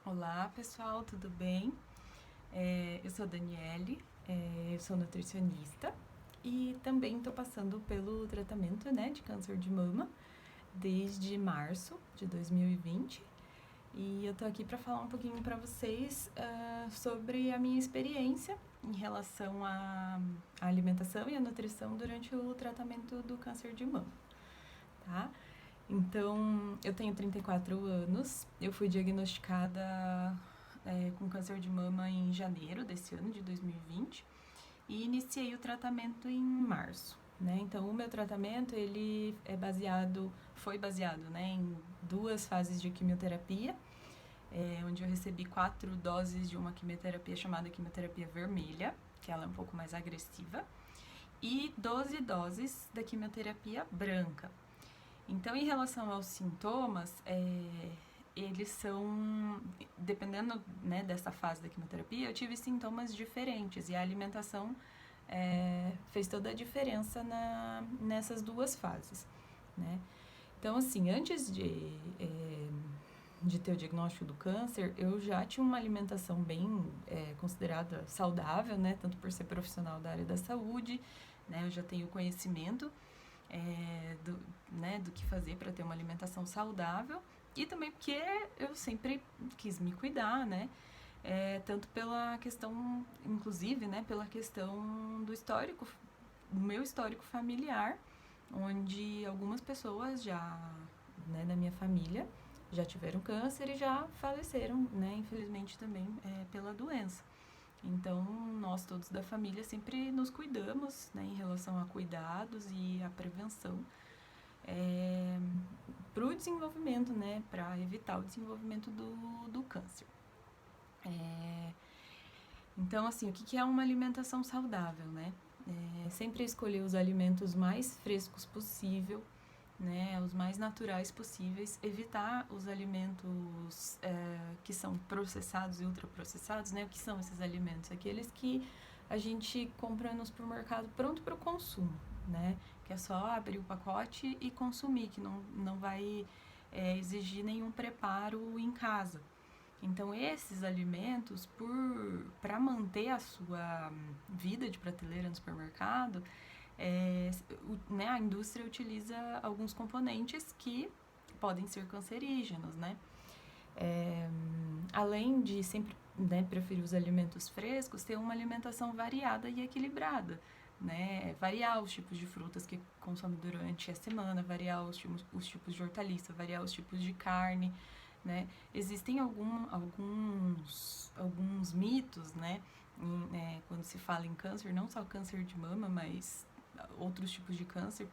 Olá pessoal, tudo bem? Eu sou a Daniele, eu sou nutricionista e também estou passando pelo tratamento, né, de câncer de mama desde março de 2020 e eu tô aqui para falar um pouquinho para vocês sobre a minha experiência em relação à alimentação e à nutrição durante o tratamento do câncer de mama, tá? Então, eu tenho 34 anos, eu fui diagnosticada com câncer de mama em janeiro desse ano, de 2020, e iniciei o tratamento em março, né? Então, o meu tratamento, ele foi baseado, né, em 2 fases de quimioterapia, onde eu recebi 4 doses de uma quimioterapia chamada quimioterapia vermelha, que ela é um pouco mais agressiva, e 12 doses da quimioterapia branca. Então, em relação aos sintomas, eles são, dependendo, né, dessa fase da quimioterapia, eu tive sintomas diferentes e a alimentação fez toda a diferença nessas 2 fases, né? Então, assim, antes de ter o diagnóstico do câncer, eu já tinha uma alimentação bem considerada saudável, né? Tanto por ser profissional da área da saúde, né? Eu já tenho conhecimento do que fazer para ter uma alimentação saudável e também porque eu sempre quis me cuidar, né? Tanto pela questão, inclusive, né, pela questão do meu histórico familiar, onde algumas pessoas já, né, da minha família já tiveram câncer e já faleceram, né, infelizmente também pela doença. Então, nós todos da família sempre nos cuidamos, né, em relação a cuidados e a prevenção para o desenvolvimento, né, para evitar o desenvolvimento do câncer. Então, assim, o que é uma alimentação saudável, né? Sempre escolher os alimentos mais frescos possível, né, os mais naturais possíveis, evitar os alimentos que são processados e ultraprocessados, né? O que são esses alimentos? Aqueles que a gente compra no supermercado pronto para o consumo, né? Que é só abrir o pacote e consumir, que não vai exigir nenhum preparo em casa. Então, esses alimentos, para manter a sua vida de prateleira no supermercado, né, a indústria utiliza alguns componentes que podem ser cancerígenos, né? Além de sempre, né, preferir os alimentos frescos, ter uma alimentação variada e equilibrada, né? Variar os tipos de frutas que consome durante a semana, variar os tipos de hortaliça, variar os tipos de carne, né? Existem alguns mitos, né? Quando se fala em câncer, não só câncer de mama, mas outros tipos de câncer,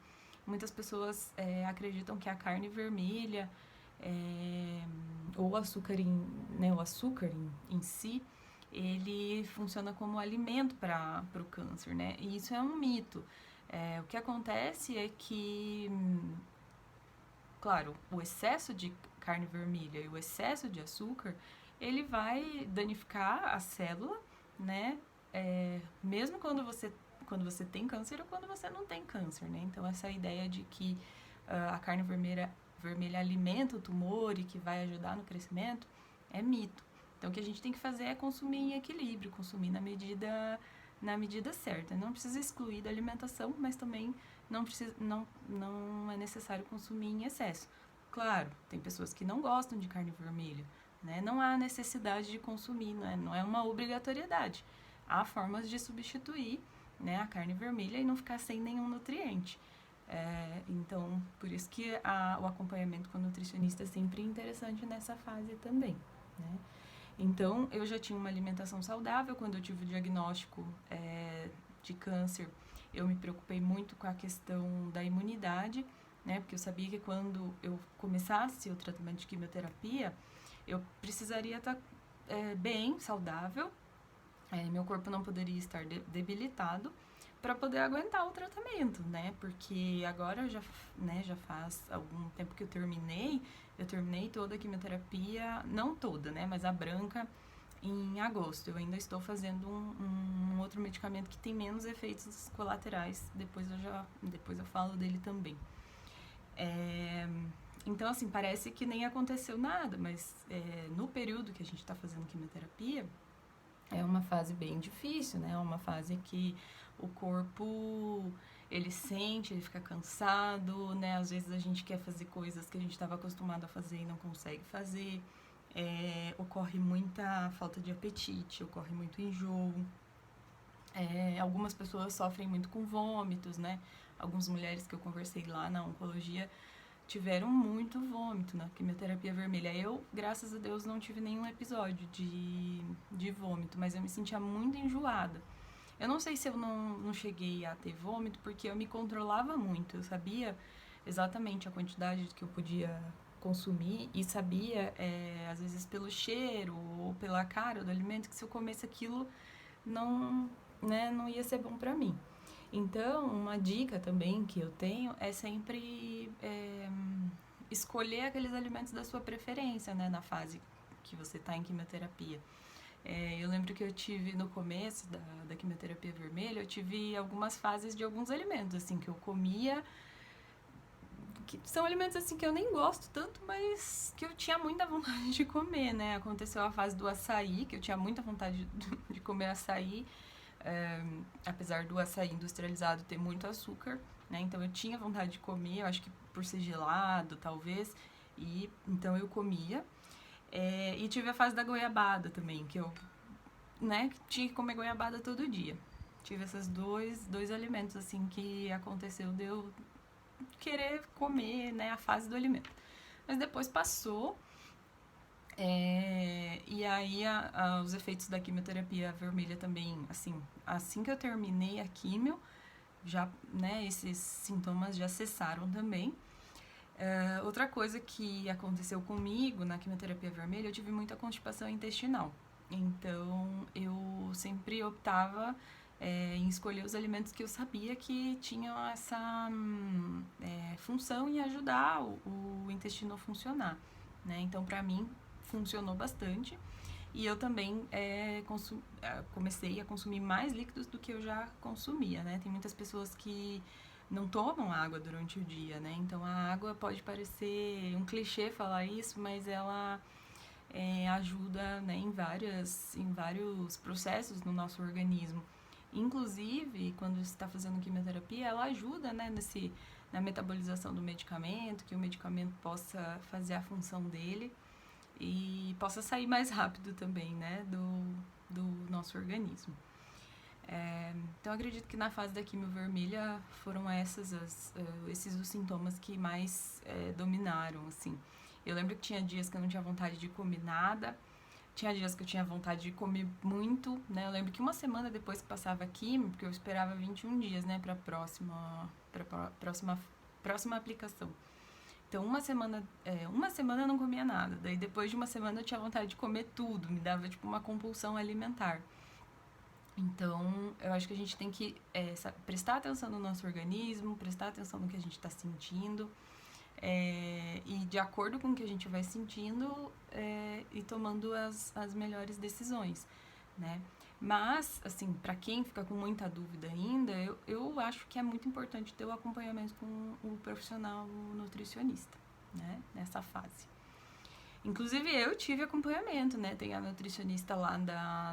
muitas pessoas acreditam que a carne vermelha ou o açúcar em si, ele funciona como alimento para o câncer, né? E isso é um mito. O que acontece é que, claro, o excesso de carne vermelha e o excesso de açúcar, ele vai danificar a célula, né? Mesmo quando você tem câncer ou quando você não tem câncer, né? Então, essa ideia de que a carne vermelha alimenta o tumor e que vai ajudar no crescimento é mito. Então, o que a gente tem que fazer é consumir em equilíbrio, consumir na medida certa. Não precisa excluir da alimentação, mas também não é necessário consumir em excesso. Claro, tem pessoas que não gostam de carne vermelha, né? Não há necessidade de consumir, não é uma obrigatoriedade. Há formas de substituir, né, a carne vermelha e não ficar sem nenhum nutriente. Então, por isso que o acompanhamento com o nutricionista é sempre interessante nessa fase também, né? Então, eu já tinha uma alimentação saudável. Quando eu tive o diagnóstico de câncer, eu me preocupei muito com a questão da imunidade, né? Porque eu sabia que quando eu começasse o tratamento de quimioterapia, eu precisaria estar bem, saudável, meu corpo não poderia estar debilitado para poder aguentar o tratamento, né? Porque agora já faz algum tempo que eu terminei toda a quimioterapia, não toda, né? Mas a branca em agosto. Eu ainda estou fazendo um outro medicamento que tem menos efeitos colaterais, depois eu falo dele também. Então, assim, parece que nem aconteceu nada, mas no período que a gente está fazendo quimioterapia, é uma fase bem difícil, né? É uma fase que o corpo, ele sente, ele fica cansado, né? Às vezes a gente quer fazer coisas que a gente estava acostumado a fazer e não consegue fazer. Ocorre muita falta de apetite, ocorre muito enjoo. Algumas pessoas sofrem muito com vômitos, né? Algumas mulheres que eu conversei lá na oncologia tiveram muito vômito na quimioterapia vermelha. Eu, graças a Deus, não tive nenhum episódio de vômito, mas eu me sentia muito enjoada. Eu não sei se eu não cheguei a ter vômito, porque eu me controlava muito. Eu sabia exatamente a quantidade que eu podia consumir e sabia, às vezes, pelo cheiro ou pela cara do alimento, que se eu comesse aquilo, não, né, não ia ser bom pra mim. Então, uma dica também que eu tenho é sempre escolher aqueles alimentos da sua preferência, né, na fase que você está em quimioterapia. Eu lembro que eu tive no começo da quimioterapia vermelha, eu tive algumas fases de alguns alimentos, assim, que eu comia, que são alimentos, assim, que eu nem gosto tanto, mas que eu tinha muita vontade de comer, né? Aconteceu a fase do açaí, que eu tinha muita vontade de comer açaí, apesar do açaí industrializado ter muito açúcar, né? Então eu tinha vontade de comer, eu acho que por ser gelado, talvez, e então eu comia. E tive a fase da goiabada também, que eu, né, tinha que comer goiabada todo dia. Tive esses dois alimentos, assim, que aconteceu de eu querer comer, né, a fase do alimento. Mas depois passou, e aí os efeitos da quimioterapia vermelha também, assim que eu terminei a quimio, já, né, esses sintomas já cessaram também. Outra coisa que aconteceu comigo na quimioterapia vermelha, eu tive muita constipação intestinal. Então, eu sempre optava em escolher os alimentos que eu sabia que tinham essa função em ajudar o intestino a funcionar, né? Então, pra mim, funcionou bastante. E eu também comecei a consumir mais líquidos do que eu já consumia, né? Tem muitas pessoas que não tomam água durante o dia, né? Então, a água pode parecer um clichê falar isso, mas ela ajuda, né, em vários processos no nosso organismo. Inclusive, quando você está fazendo quimioterapia, ela ajuda, né, na metabolização do medicamento, que o medicamento possa fazer a função dele e possa sair mais rápido também, né, do nosso organismo. Então, acredito que na fase da quimio vermelha foram esses os sintomas que mais dominaram, assim. Eu lembro que tinha dias que eu não tinha vontade de comer nada, tinha dias que eu tinha vontade de comer muito, né? Eu lembro que uma semana depois que passava a quimio, porque eu esperava 21 dias, né, pra próxima aplicação. Então, uma semana eu não comia nada. Daí, depois de uma semana, eu tinha vontade de comer tudo. Me dava, tipo, uma compulsão alimentar. Então, eu acho que a gente tem que prestar atenção no nosso organismo, prestar atenção no que a gente está sentindo. E de acordo com o que a gente vai sentindo, ir tomando as melhores decisões, né? Mas, assim, para quem fica com muita dúvida ainda, eu acho que é muito importante ter o acompanhamento com o profissional nutricionista, né? Nessa fase. Inclusive, eu tive acompanhamento, né? Tem a nutricionista lá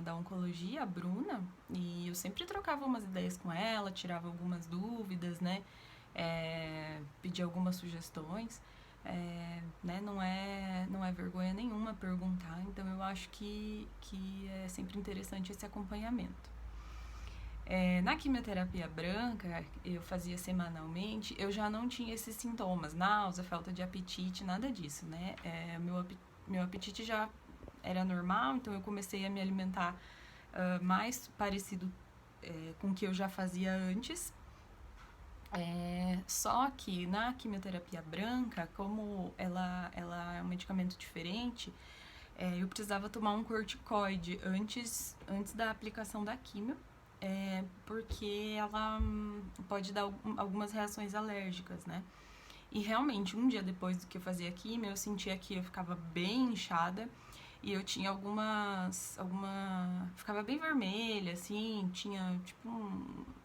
da oncologia, a Bruna, e eu sempre trocava umas ideias com ela, tirava algumas dúvidas, né? Pedia algumas sugestões. Né? Não é vergonha nenhuma perguntar, então eu acho que é sempre interessante esse acompanhamento. Na quimioterapia branca, eu fazia semanalmente, eu já não tinha esses sintomas, náusea, falta de apetite, nada disso, né? Meu apetite já era normal, então eu comecei a me alimentar mais parecido com o que eu já fazia antes. Só que na quimioterapia branca, como ela é um medicamento diferente, eu precisava tomar um corticoide antes da aplicação da quimio, porque ela pode dar algumas reações alérgicas, né? E realmente, um dia depois do que eu fazia quimio, eu sentia que eu ficava bem inchada e eu tinha ficava bem vermelha, assim, tinha tipo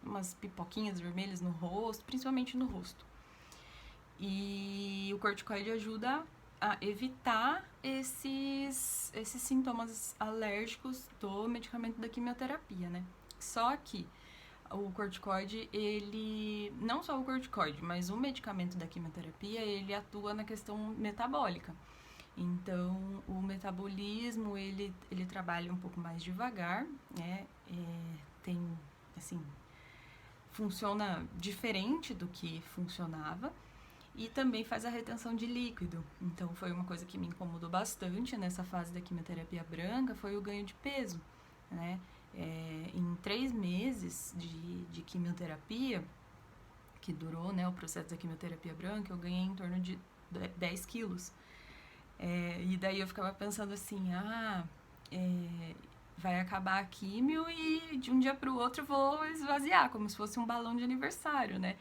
umas pipoquinhas vermelhas no rosto, principalmente no rosto. E o corticoide ajuda a evitar esses sintomas alérgicos do medicamento da quimioterapia, né? Só que o corticoide, ele... Não só o corticoide, mas o medicamento da quimioterapia, ele atua na questão metabólica. Então, o metabolismo, ele trabalha um pouco mais devagar, né? Tem, assim, funciona diferente do que funcionava e também faz a retenção de líquido. Então, foi uma coisa que me incomodou bastante nessa fase da quimioterapia branca, foi o ganho de peso, né? Em 3 meses de quimioterapia, que durou, né, o processo da quimioterapia branca, eu ganhei em torno de 10 quilos. E daí eu ficava pensando assim, vai acabar a químio e de um dia pro outro eu vou esvaziar, como se fosse um balão de aniversário, né?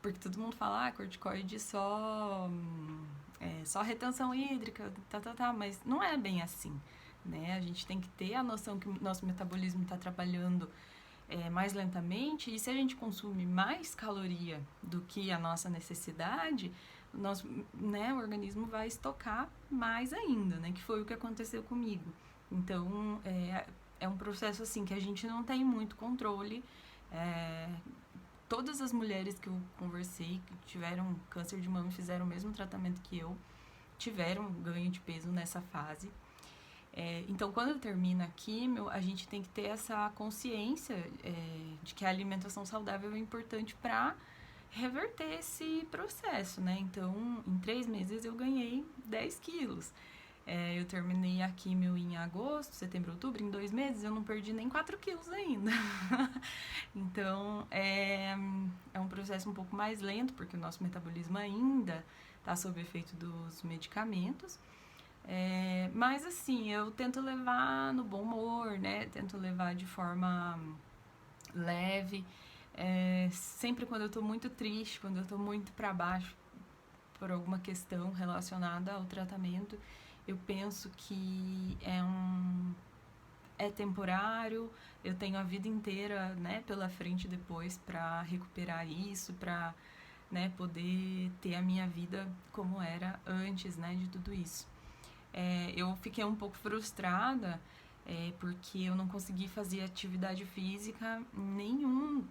Porque todo mundo fala, corticoide só retenção hídrica, mas não é bem assim, né? A gente tem que ter a noção que o nosso metabolismo está trabalhando mais lentamente, e se a gente consumir mais caloria do que a nossa necessidade, o nosso, né, o organismo vai estocar mais ainda, né? Que foi o que aconteceu comigo. Então, é um processo assim que a gente não tem muito controle. Todas as mulheres que eu conversei que tiveram câncer de mama e fizeram o mesmo tratamento que eu, tiveram ganho de peso nessa fase. Então, quando termina a químio, a gente tem que ter essa consciência de que a alimentação saudável é importante para reverter esse processo, né? Então, em 3 meses eu ganhei 10 quilos. Eu terminei a químio em agosto, setembro, outubro, em 2 meses eu não perdi nem 4 quilos ainda. Então, é um processo um pouco mais lento, porque o nosso metabolismo ainda está sob efeito dos medicamentos. Mas assim, eu tento levar no bom humor, né? Tento levar de forma leve. Sempre quando eu tô muito triste, quando eu tô muito para baixo por alguma questão relacionada ao tratamento, eu penso que é temporário, eu tenho a vida inteira, né, pela frente depois para recuperar isso, para, né, poder ter a minha vida como era antes, né, de tudo isso. Eu fiquei um pouco frustrada porque eu não consegui fazer atividade física em nenhum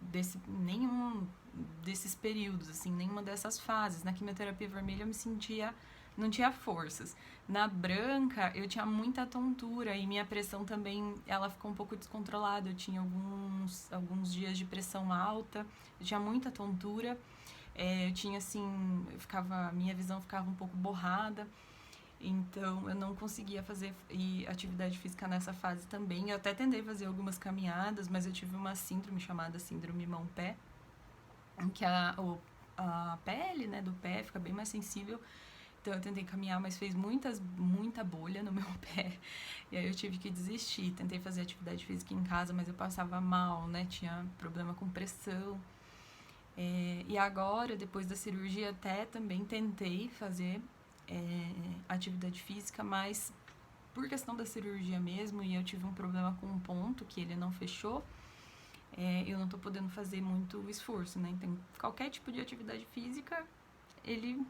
desses períodos, assim, nenhuma dessas fases. Na quimioterapia vermelha eu me sentia, não tinha forças. Na branca eu tinha muita tontura e minha pressão também, ela ficou um pouco descontrolada. Eu tinha alguns dias de pressão alta, eu tinha muita tontura. Eu tinha assim, minha visão ficava um pouco borrada. Então, eu não conseguia fazer atividade física nessa fase também. Eu até tentei fazer algumas caminhadas, mas eu tive uma síndrome chamada síndrome mão-pé, em que a pele, né, do pé fica bem mais sensível. Então, eu tentei caminhar, mas fez muita bolha no meu pé. E aí eu tive que desistir. Tentei fazer atividade física em casa, mas eu passava mal, né? Tinha problema com pressão. E agora, depois da cirurgia, até também tentei fazer atividade física, mas por questão da cirurgia mesmo, e eu tive um problema com um ponto que ele não fechou, eu não tô podendo fazer muito esforço, né? Então, qualquer tipo de atividade física, ele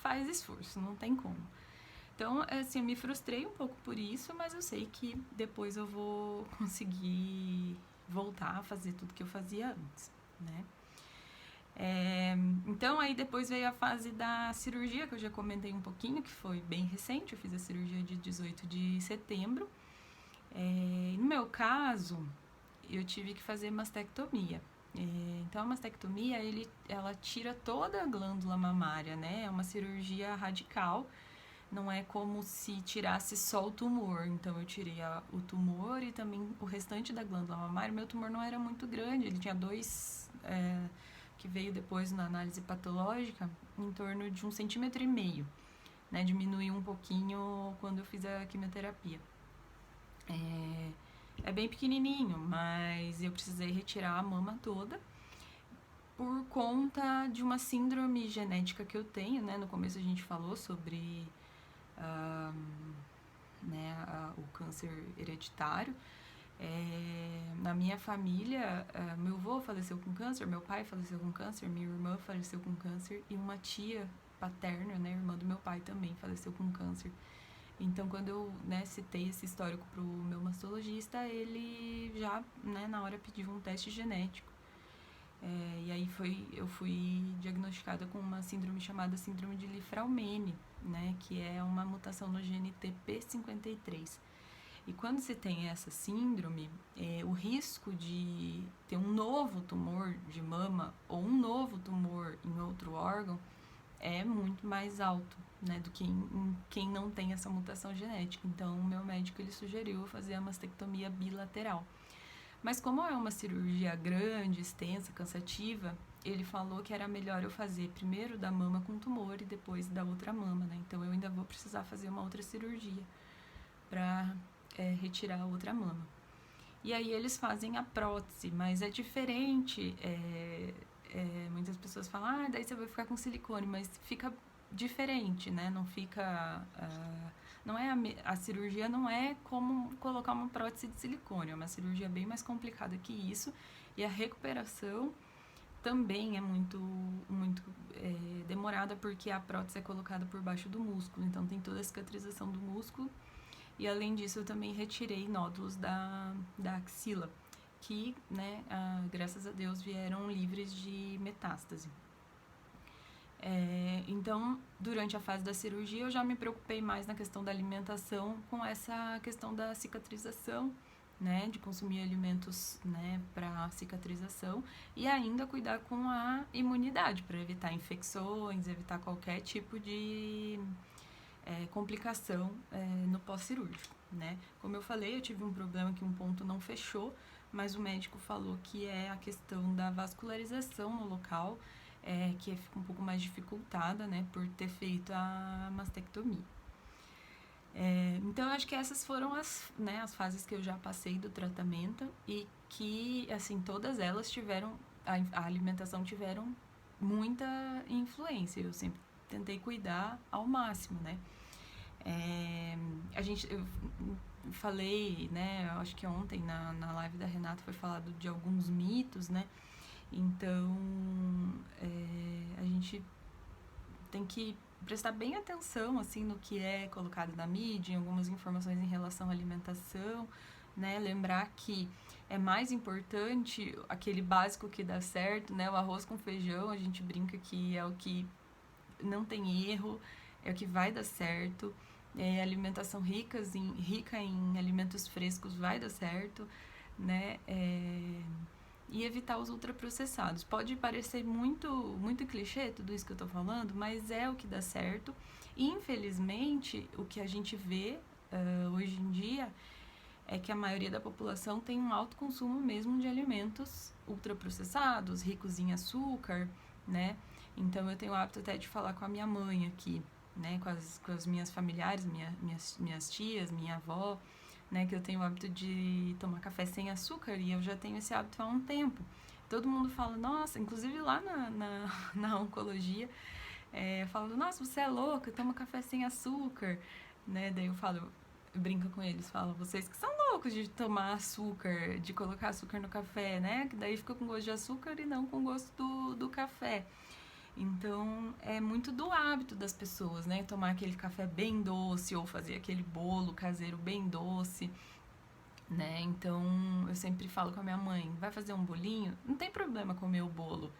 faz esforço, não tem como. Então, assim, eu me frustrei um pouco por isso, mas eu sei que depois eu vou conseguir voltar a fazer tudo que eu fazia antes, né? Então, aí depois veio a fase da cirurgia, que eu já comentei um pouquinho, que foi bem recente. Eu fiz a cirurgia de 18 de setembro. No meu caso, eu tive que fazer mastectomia. Então, a mastectomia, ela tira toda a glândula mamária, né? É uma cirurgia radical. Não é como se tirasse só o tumor. Então, eu tirei o tumor e também o restante da glândula mamária. Meu tumor não era muito grande, ele tinha 2... que veio depois na análise patológica, em torno de 1,5 cm, né? Diminuiu um pouquinho quando eu fiz a quimioterapia. É bem pequenininho, mas eu precisei retirar a mama toda por conta de uma síndrome genética que eu tenho, né? No começo a gente falou sobre o câncer hereditário. Na minha família, meu avô faleceu com câncer, meu pai faleceu com câncer, minha irmã faleceu com câncer e uma tia paterna, né, irmã do meu pai também faleceu com câncer. Então, quando eu, né, citei esse histórico pro meu mastologista, ele já, né, na hora pediu um teste genético. E aí eu fui diagnosticada com uma síndrome chamada síndrome de Li-Fraumeni, né, que é uma mutação no gene TP53. E quando se tem essa síndrome, o risco de ter um novo tumor de mama ou um novo tumor em outro órgão é muito mais alto, né, do que em quem não tem essa mutação genética. Então, o meu médico ele sugeriu fazer a mastectomia bilateral. Mas como é uma cirurgia grande, extensa, cansativa, ele falou que era melhor eu fazer primeiro da mama com tumor e depois da outra mama, né? Então eu ainda vou precisar fazer uma outra cirurgia para retirar a outra mama. E aí eles fazem a prótese, mas é diferente. Muitas pessoas falam, daí você vai ficar com silicone, mas fica diferente, né? Não fica... não é a cirurgia não é como colocar uma prótese de silicone, é uma cirurgia bem mais complicada que isso, e a recuperação também é muito demorada, porque a prótese é colocada por baixo do músculo, então tem toda a cicatrização do músculo, e além disso eu também retirei nódulos da axila, que, né, graças a Deus, vieram livres de metástase. Então, durante a fase da cirurgia, eu já me preocupei mais na questão da alimentação, com essa questão da cicatrização, né, de consumir alimentos, né, para cicatrização, e ainda cuidar com a imunidade, para evitar infecções, evitar qualquer tipo de complicação no pós-cirúrgico, né. Como eu falei, eu tive um problema que um ponto não fechou, mas o médico falou que é a questão da vascularização no local, que fica um pouco mais dificultada, né, por ter feito a mastectomia. Então, eu acho que essas foram as fases que eu já passei do tratamento e que, assim, todas elas tiveram, a alimentação tiveram muita influência. Eu sempre tentei cuidar ao máximo, né. Eu falei, né, eu acho que ontem na live da Renata foi falado de alguns mitos, né. Então, a gente tem que prestar bem atenção, assim, no que é colocado na mídia, em algumas informações em relação à alimentação, né? Lembrar que é mais importante aquele básico que dá certo, né? O arroz com feijão, a gente brinca que é o que não tem erro, é o que vai dar certo. Alimentação rica em alimentos frescos vai dar certo, né? E evitar os ultraprocessados. Pode parecer muito clichê tudo isso que eu tô falando, mas é o que dá certo. E, infelizmente, o que a gente vê hoje em dia é que a maioria da população tem um alto consumo mesmo de alimentos ultraprocessados, ricos em açúcar, né? Então, eu tenho o hábito até de falar com a minha mãe aqui, né? Com as minhas familiares, minhas tias, minha avó, né, que eu tenho o hábito de tomar café sem açúcar e eu já tenho esse hábito há um tempo. Todo mundo fala, nossa, inclusive lá na oncologia, falando, nossa, você é louca, toma café sem açúcar, né? Daí eu brinco com eles, falo, vocês que são loucos de tomar açúcar, de colocar açúcar no café, né? Que daí fica com gosto de açúcar e não com gosto do café. Então, é muito do hábito das pessoas, né? Tomar aquele café bem doce ou fazer aquele bolo caseiro bem doce, né? Então, eu sempre falo com a minha mãe, vai fazer um bolinho? Não tem problema comer o bolo.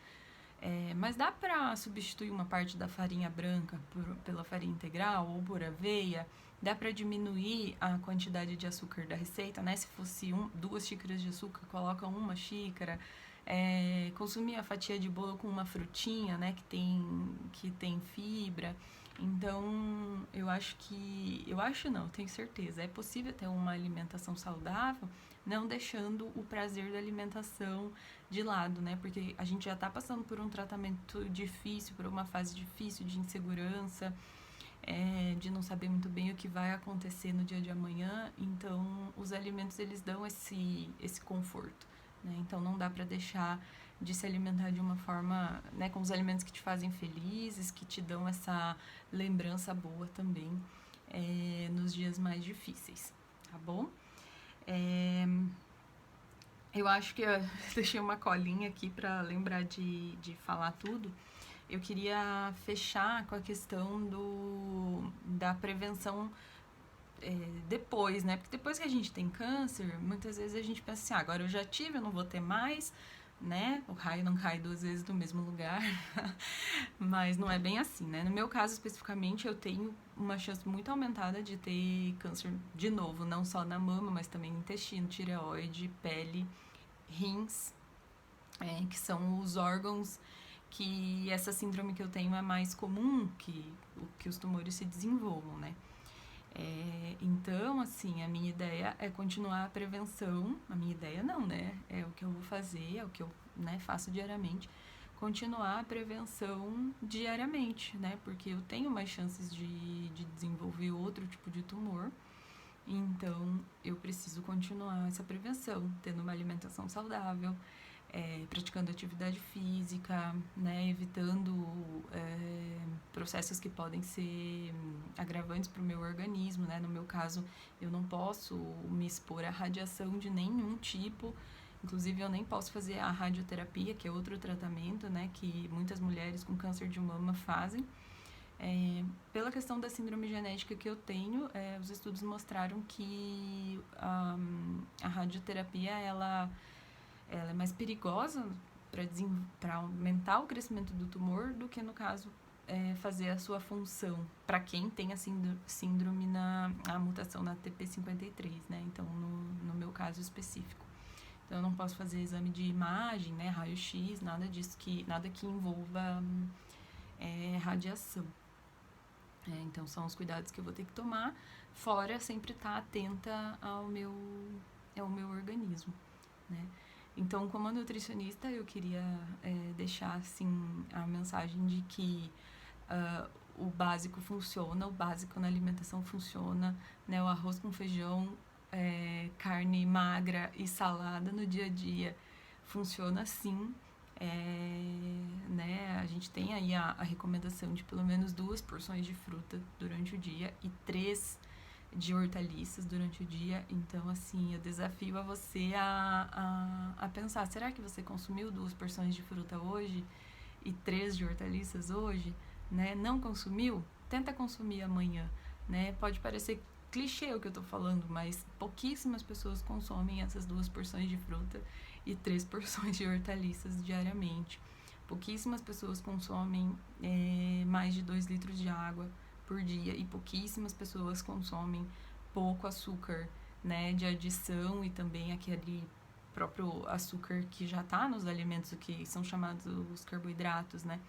Mas dá pra substituir uma parte da farinha branca pela farinha integral ou por aveia? Dá pra diminuir a quantidade de açúcar da receita, né? Se fosse 2 xícaras de açúcar, coloca 1 xícara. Consumir a fatia de bolo com uma frutinha, né, que tem fibra. Então, tenho certeza, é possível ter uma alimentação saudável, não deixando o prazer da alimentação de lado, né, porque a gente já está passando por um tratamento difícil, por uma fase difícil de insegurança, de não saber muito bem o que vai acontecer no dia de amanhã, então os alimentos eles dão esse conforto. Né? Então não dá para deixar de se alimentar de uma forma, né, com os alimentos que te fazem felizes, que te dão essa lembrança boa também nos dias mais difíceis, tá bom? Eu acho que eu deixei uma colinha aqui para lembrar de falar tudo. Eu queria fechar com a questão da prevenção depois, né? Porque depois que a gente tem câncer, muitas vezes a gente pensa assim, ah, agora eu já tive, eu não vou ter mais, né? O raio não cai duas vezes no mesmo lugar. Mas não é bem assim, né? No meu caso especificamente, eu tenho uma chance muito aumentada de ter câncer de novo, não só na mama, mas também no intestino, tireoide, pele, rins, que são os órgãos que essa síndrome que eu tenho é mais comum que os tumores se desenvolvam, né? Então, assim, a minha ideia é continuar a prevenção. A minha ideia não, né? É o que eu vou fazer, é o que eu faço diariamente. Continuar a prevenção diariamente, né? Porque eu tenho mais chances de desenvolver outro tipo de tumor. Então, eu preciso continuar essa prevenção, tendo uma alimentação saudável, praticando atividade física, né, evitando processos que podem ser agravantes para o meu organismo, né? No meu caso, eu não posso me expor à radiação de nenhum tipo. Inclusive, eu nem posso fazer a radioterapia, que é outro tratamento, né, que muitas mulheres com câncer de mama fazem. Pela questão da síndrome genética que eu tenho, os estudos mostraram que a radioterapia ela é mais perigosa para aumentar o crescimento do tumor do que, no caso, fazer a sua função para quem tem a síndrome a mutação na TP53, né? Então, no meu caso específico. Então, eu não posso fazer exame de imagem, né? Raio-X, nada disso, nada que envolva radiação. Então, são os cuidados que eu vou ter que tomar, fora sempre estar atenta ao meu organismo, né? Então, como nutricionista, eu queria deixar assim a mensagem de que o básico funciona, o básico na alimentação funciona, né? O arroz com feijão, carne magra e salada no dia a dia funciona sim. Né? A gente tem aí a recomendação de pelo menos 2 porções de fruta durante o dia e 3 de hortaliças durante o dia. Então, assim, eu desafio a você a pensar, será que você consumiu 2 porções de fruta hoje e 3 de hortaliças hoje? Né? Não consumiu? Tenta consumir amanhã, né? Pode parecer clichê o que eu tô falando, mas pouquíssimas pessoas consomem essas 2 porções de fruta e 3 porções de hortaliças diariamente. Pouquíssimas pessoas consomem mais de 2 litros de água por dia e pouquíssimas pessoas consomem pouco açúcar, né, de adição e também aquele próprio açúcar que já está nos alimentos, que são chamados os carboidratos, né?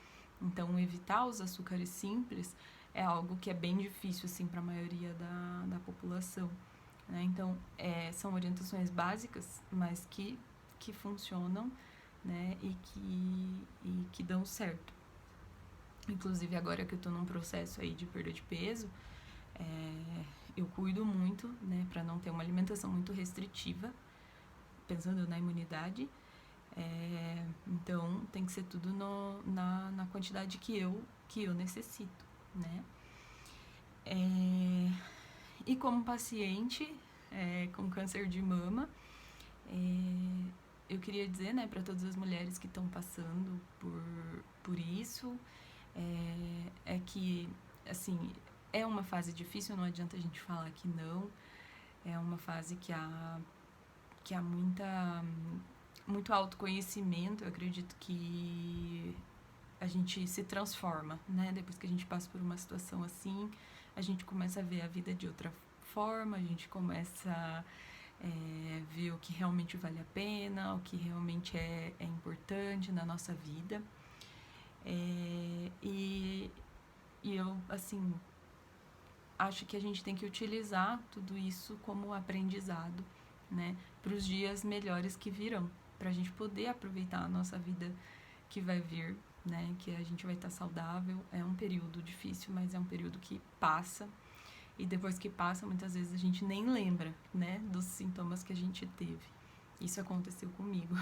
Então, evitar os açúcares simples é algo que é bem difícil, assim, para a maioria da população, né? Então, são orientações básicas, mas que funcionam, né? E que dão certo. Inclusive, agora que eu tô num processo aí de perda de peso, eu cuido muito, né, para não ter uma alimentação muito restritiva, pensando na imunidade. Então, tem que ser tudo na quantidade que eu necessito, né? E como paciente com câncer de mama, eu queria dizer, né, para todas as mulheres que estão passando por isso, que, assim, é uma fase difícil, não adianta a gente falar que não. É uma fase que há muito autoconhecimento. Eu acredito que a gente se transforma, né? Depois que a gente passa por uma situação assim, a gente começa a ver a vida de outra forma, a gente começa a ver o que realmente vale a pena, o que realmente é importante na nossa vida. E eu, assim, acho que a gente tem que utilizar tudo isso como aprendizado, né, para os dias melhores que virão, para a gente poder aproveitar a nossa vida que vai vir, né, que a gente vai estar saudável. É um período difícil, mas é um período que passa, e depois que passa, muitas vezes a gente nem lembra, né, dos sintomas que a gente teve. Isso aconteceu comigo.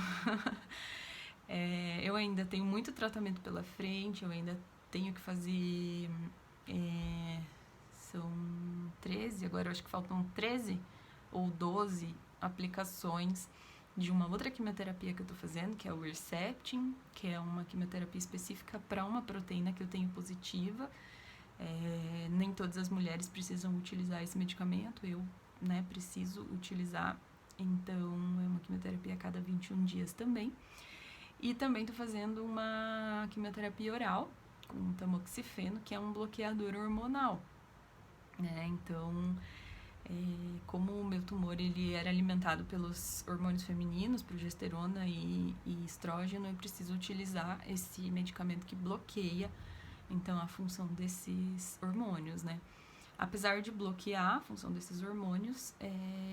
Eu ainda tenho muito tratamento pela frente, eu ainda tenho que fazer... são 13, agora eu acho que faltam 13 ou 12 aplicações de uma outra quimioterapia que eu tô fazendo, que é o Herceptin, que é uma quimioterapia específica para uma proteína que eu tenho positiva. Nem todas as mulheres precisam utilizar esse medicamento, eu, né, preciso utilizar. Então, é uma quimioterapia a cada 21 dias também. E também tô fazendo uma quimioterapia oral com tamoxifeno, que é um bloqueador hormonal, né? Então, como o meu tumor ele era alimentado pelos hormônios femininos, progesterona e estrógeno, eu preciso utilizar esse medicamento que bloqueia, então, a função desses hormônios, né? Apesar de bloquear a função desses hormônios,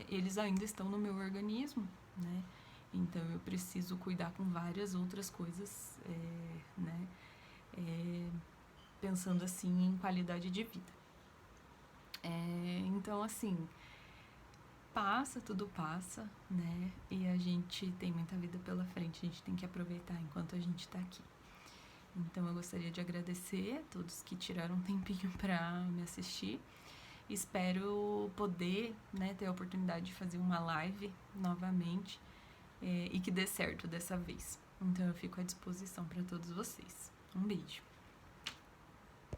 eles ainda estão no meu organismo, né? Então, eu preciso cuidar com várias outras coisas, né? Pensando, assim, em qualidade de vida. Então, assim, tudo passa, né? E a gente tem muita vida pela frente, a gente tem que aproveitar enquanto a gente tá aqui. Então, eu gostaria de agradecer a todos que tiraram um tempinho para me assistir. Espero poder, né, ter a oportunidade de fazer uma live novamente e que dê certo dessa vez. Então, eu fico à disposição para todos vocês. Um beijo.